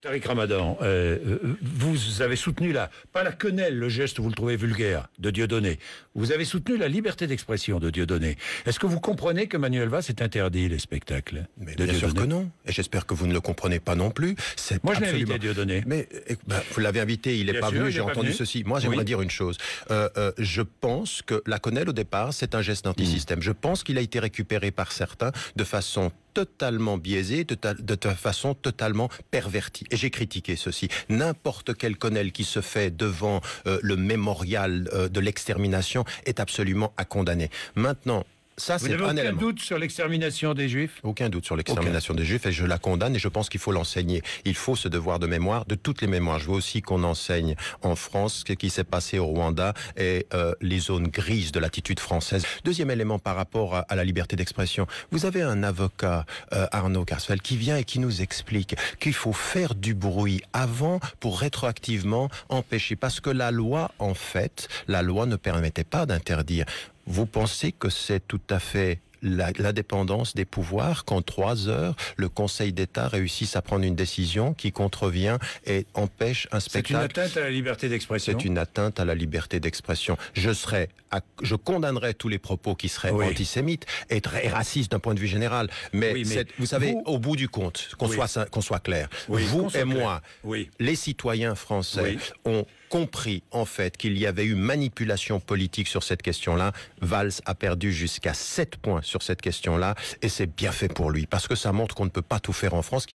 Tariq Ramadan, vous avez soutenu pas la quenelle, le geste, vous le trouvez vulgaire, de Dieudonné. Vous avez soutenu la liberté d'expression de Dieudonné. Est-ce que vous comprenez que Manuel Valls est interdit les spectacles Mais de bien sûr Dieudonné? que non. Et j'espère que vous ne le comprenez pas non plus. Moi, je l'ai invité Dieudonné. Mais vous l'avez invité, il n'est pas venu, j'ai entendu ceci. Moi, j'aimerais dire une chose. Je pense que la quenelle, au départ, c'est un geste anti-système. Je pense qu'il a été récupéré par certains de façon totalement biaisée, de façon totalement pervertie. Et j'ai critiqué ceci. N'importe quelle quenelle qui se fait devant le mémorial de l'extermination est absolument à condamner. Maintenant, ça, vous n'avez aucun doute sur l'extermination des Juifs? Aucun doute sur l'extermination des Juifs, et je la condamne, et je pense qu'il faut l'enseigner. Il faut ce devoir de mémoire, de toutes les mémoires. Je veux aussi qu'on enseigne en France ce qui s'est passé au Rwanda et les zones grises de l'attitude française. Deuxième élément par rapport à la liberté d'expression. Vous avez un avocat, Arnaud Carswell, qui vient et qui nous explique qu'il faut faire du bruit avant pour rétroactivement empêcher. Parce que la loi, en fait, la loi ne permettait pas d'interdire. Vous pensez que c'est tout à fait l'indépendance des pouvoirs qu'en 3 heures, le Conseil d'État réussisse à prendre une décision qui contrevient et empêche un spectacle? C'est une atteinte à la liberté d'expression. C'est une atteinte à la liberté d'expression. Je condamnerai tous les propos qui seraient antisémites et très racistes d'un point de vue général. Mais vous savez, au bout du compte, qu'on soit clair, vous et moi, les citoyens français ont compris en fait qu'il y avait eu manipulation politique sur cette question-là. Valls a perdu jusqu'à 7 points sur cette question-là, et c'est bien fait pour lui, parce que ça montre qu'on ne peut pas tout faire en France.